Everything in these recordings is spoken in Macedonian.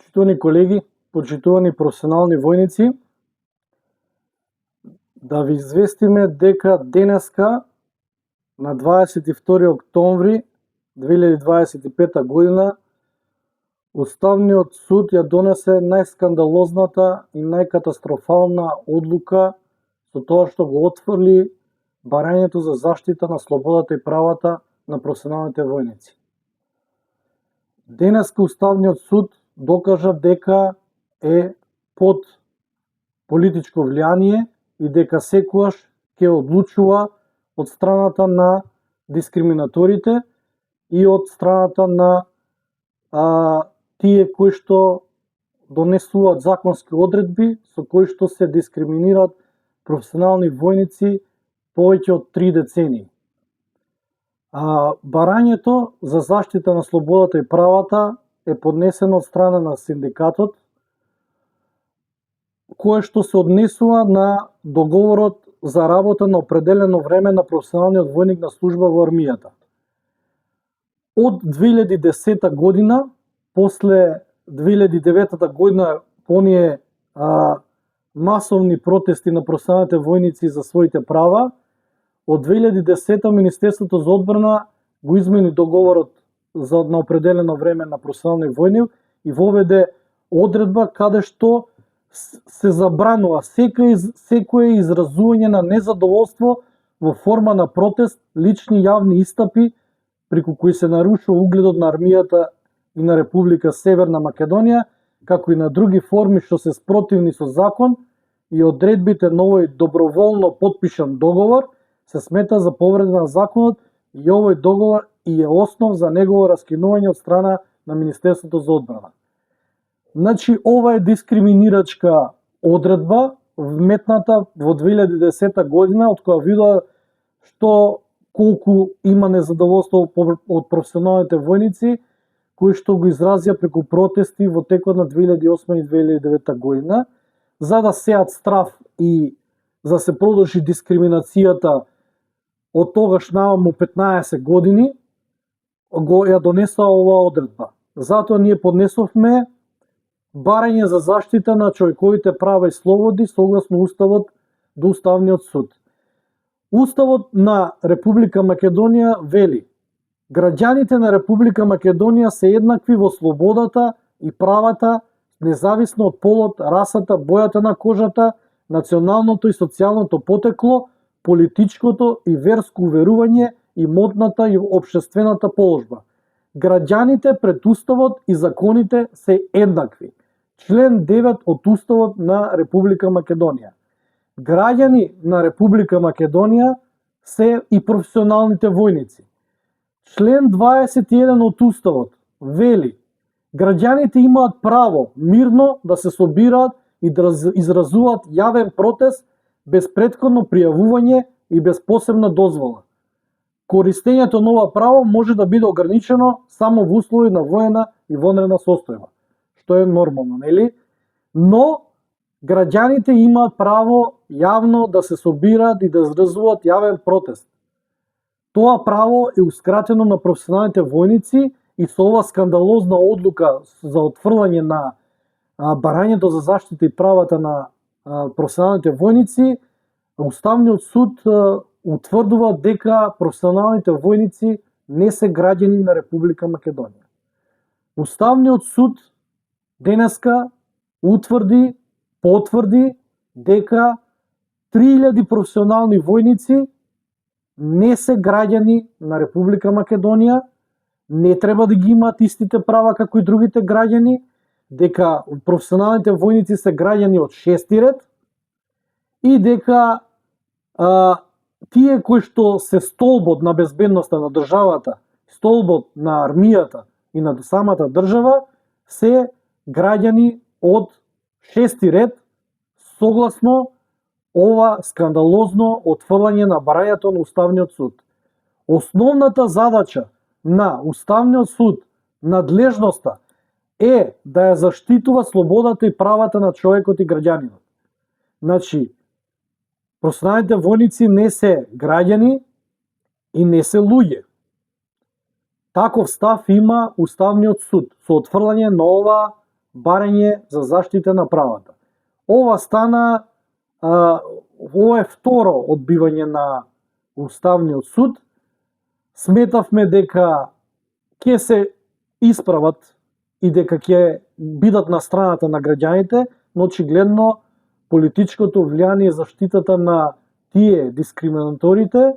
Почитувани колеги, почитувани професионални војници, да ви известиме дека денеска на 22 октомври 2025 година Уставниот суд ја донесе најскандалозната и најкатастрофална одлука со тоа што го отфрли барањето за заштита на слободата и правата на професионалните војници. Денеска Уставниот суд докажа дека е под политичко влијание и дека секогаш ќе одлучува од страната на дискриминаторите и од страната на тие кои што донесуваат законски одредби со кои што се дискриминираат професионални војници повеќе од 3 децении. Барањето за заштита на слободата и правата е поднесено од страна на синдикатот, кое што се однесува на договорот за работа на определено време на професионалниот војник на служба во армијата. Од 2010 година, после 2009 година, оние масовни протести на професионалните војници за своите права, од 2010 Министерството за одбрана го измени договорот на определено време на професионални војни и воведе одредба каде што се забранува секое изразување на незадоволство во форма на протест, лични јавни истапи преку кои се нарушува угледот на армијата и на Република Северна Македонија, како и на други форми што се спротивни со закон и одредбите на овој доброволно потпишан договор, се смета за повреда на законот и овој договор и е основ за негово раскинување од страна на Министерството за одбрана. Значи, ова е дискриминирачка одредба вметната во 2010 година, од која видува што колку има незадоволство од професионалните војници, кои што го изразија преку протести во текот на 2008 и 2009 година, за да сеат страв и за да се продолжи дискриминацијата од тогаш наваму 15 години, го ја донесла оваа одредба. Затоа ние поднесовме барање за заштита на човековите права и слободи согласно Уставот до Уставниот суд. Уставот на Република Македонија вели: граѓаните на Република Македонија се еднакви во слободата и правата, независно од полот, расата, бојата на кожата, националното и социјалното потекло, политичкото и верско уверување и модната и општествената положба. Граѓаните пред Уставот и законите се еднакви. Член 9 од Уставот на Република Македонија. Граѓани на Република Македонија се и професионалните војници. Член 21 од Уставот вели: граѓаните имаат право мирно да се собираат и да изразуваат јавен протест без претходно пријавување и без посебна дозвола. Користењето на ова право може да биде ограничено само во услови на воена и вонредна состојба, што е нормално, нели? Но граѓаните имаат право јавно да се собираат и да изразуваат јавен протест. Тоа право еускратено на професионалните војници и со ова скандалозна одлука за отфрлање на барањето за заштита и правата на професионалните војници, Уставниот суд утврдува дека професионалните војници не се граѓани на Република Македонија. Уставниот суд денеска потврди дека 3000 професионални војници не се граѓани на Република Македонија, не треба да ги имаат истите права како и другите граѓани, дека професионалните војници се граѓани од 6 ред и дека тие кои што се столбот на безбедноста на државата, столбот на армијата и на самата држава се граѓани од 6 ред согласно ова скандалозно отфрлање на барањето на Уставниот суд. Основната задача на Уставниот суд, надлежноста, е да ја заштитува слободата и правата на човекот и граѓанинот. Значи, професионалните војници не се граѓани и не се луѓе. Таков став има Уставниот суд со отфрлање на ова барање за заштита на правата. Ова стана, ова е второ одбивање на Уставниот суд. Сметавме дека ќе се исправат и дека ќе бидат на страната на граѓаните, но очигледно политичкото влијание и заштитата на тие дискриминаторите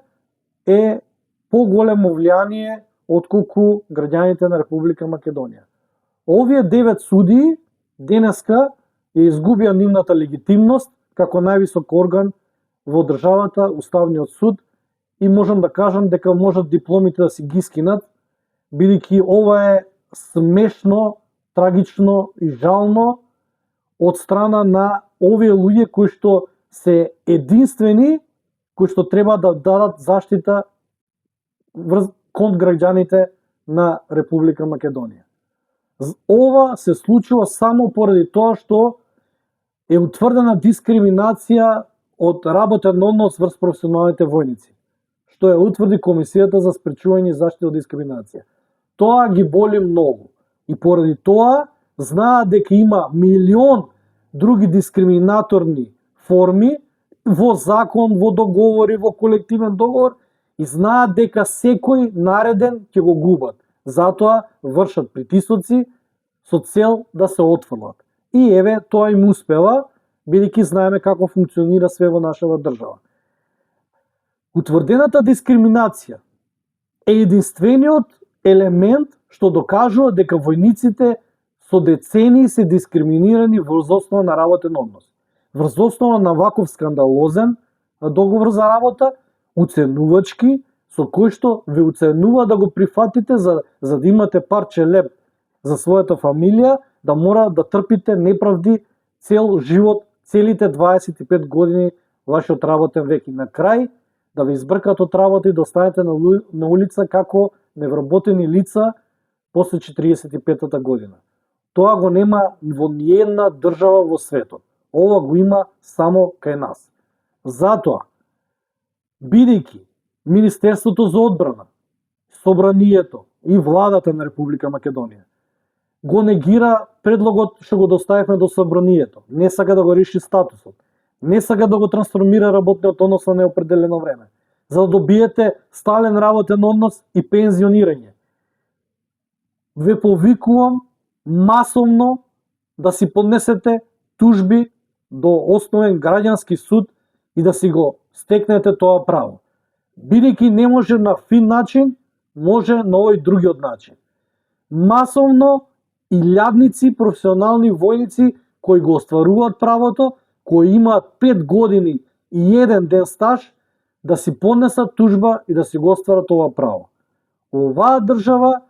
е поголемо влијание отколку граѓаните на Република Македонија. Овие 9 суди денеска ја изгубија нивната легитимност како највисок орган во државата, Уставниот суд, и можам да кажам дека можат дипломите да си ги скинат, бидејќи ова е смешно, трагично и жално од страна на овие луѓе кои што се единствени, кои што треба да дадат заштита кон граѓаните на Република Македонија. Ова се случува само поради тоа што е утврдена дискриминација од работен однос врз професионалните војници, што ја утврди Комисијата за спречување и заштита од дискриминација. Тоа ги боли многу и поради тоа знаат дека има милион други дискриминаторни форми во закон, во договори, во колективен договор, и знаат дека секој нареден ќе го губат. Затоа вршат притисоци со цел да се отфрлат. И еве, тоа им успева, бидејќи знаеме како функционира све во нашава држава. Утврдената дискриминација е единствениот елемент што докажува дека војниците со децении се дискриминирани врз основа на работен однос. Врз основа на ваков скандалозен договор за работа, уценувачки, со кој што ве уценува да го прифатите за да имате парче леб за својата фамилија, да мора да трпите неправди цел живот, целите 25 години вашиот работен век. И на крај да ве избркат од работа и да останете на улица како невработени лица после 45-та година. Тоа го нема во ниедна држава во светот. Ова го има само кај нас. Затоа, бидејќи Министерството за одбрана, Собранието и владата на Република Македонија го негира предлогот што го доставивме до Собранието, не сака да го реши статусот, не сака да го трансформира работниот однос на неопределено време, за да добиете стален работен однос и пензионирање. Ве повикувам масовно да си поднесете тужби до основен граѓански суд и да си го стекнете тоа право. Бидејќи не може на фин начин, може на овој другиот начин. Масовно илјадници професионални војници кои го остваруваат правото, кои имаат 5 години и 1 ден стаж, да си поднесат тужба и да си го остварат ова право. Оваа држава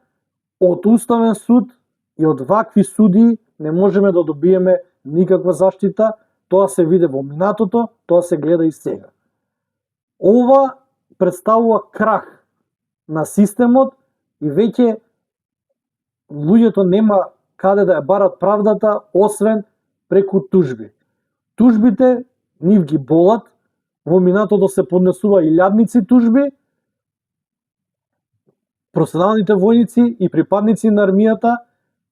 од Уставен суд и од вакви суди не можеме да добиеме никаква заштита. Тоа се виде во минатото, тоа се гледа и сега. Ова представува крах на системот и веќе луѓето нема каде да ја барат правдата, освен преку тужби. Тужбите нив ги болат, во минатото се поднесува илјадници тужби, професионалните војници и припадници на армијата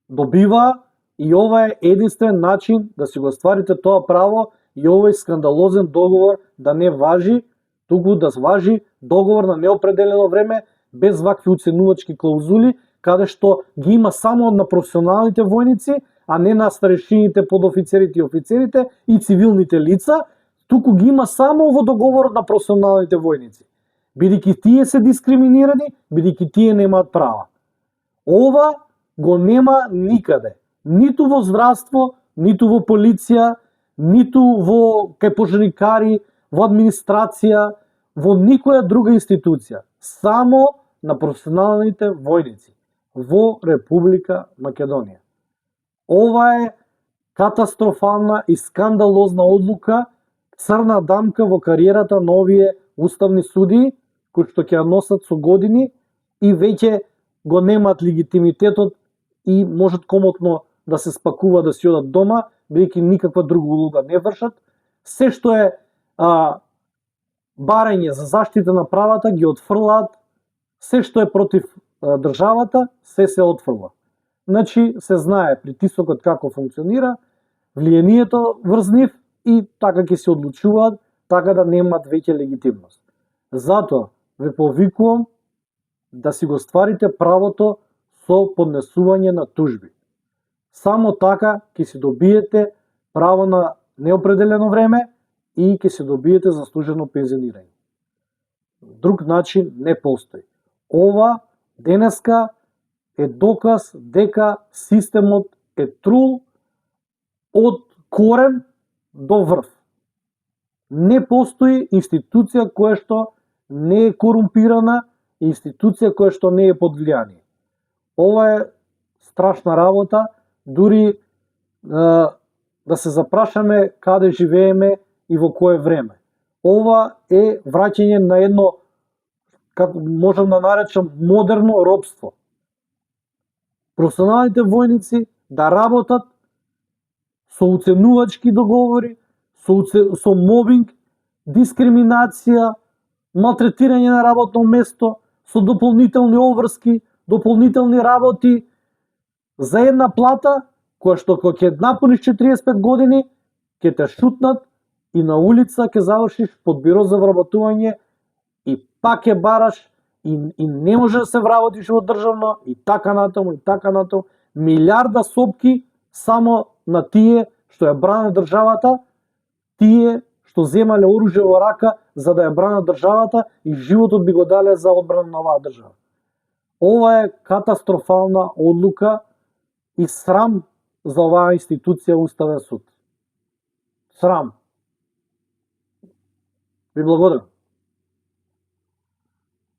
добиваа, и ова е единствен начин да си го остварите тоа право и овој скандалозен договор да не важи, туку да важи договор на неопределено време без вакви уценувачки клаузули, каде што ги има само на професионалните војници, а не на старешините, подофицерите и офицерите и цивилните лица, туку ги има само во договорот на професионалните војници. Бидејќи тие се дискриминирани, бидејќи тие немаат права. Ова го нема никаде. Ниту во здравство, ниту во полиција, ниту во кај пожарникари, во администрација, во никоја друга институција. Само на професионалните војници во Република Македонија. Ова е катастрофална и скандалозна одлука, црна дамка во кариерата на овие уставни судии, кои што ќе ја носат со години и веќе го немаат легитимитетот и можат комотно да се спакува да си одат дома, бидејќи никаква друга улога не вршат. Се што е барање за заштита на правата ги отфрлаат, се што е против државата се отфрла. Значи се знае притисокот како функционира, влијанието врз нив и така ќе се одлучуваат, така да немаат веќе легитимност. Затоа ве повикувам да си го стварите правото со поднесување на тужби. Само така ќе си добиете право на неопределено време и ќе се добиете заслужено пензионирање. Друг начин не постои. Ова денеска е доказ дека системот е трул од корен до врв. Не постои институција која што не е корумпирана, институција која што не е под влијание. Ова е страшна работа, дури да се запрашаме каде живееме и во кое време. Ова е враќање на едно, како можам да наречам, модерно робство. Професионалните војници да работат со уценувачки договори, со мобинг, дискриминација, малтретирање на работно место, со дополнителни обврски, дополнителни работи за една плата која што кога ќе напуниш 45 години ќе те шутнат и на улица ќе завршиш под биро за вработување и пак ќе бараш и не може да се вработиш во државно и така натаму. Милиарда сопки само на тие што ја бранат државата, тие што земале оружје во рака за да ја бранат државата и животот би го дале за одбрана на оваа држава. Ова е катастрофална одлука и срам за оваа институција Уставен суд. Срам. Ви благодарам.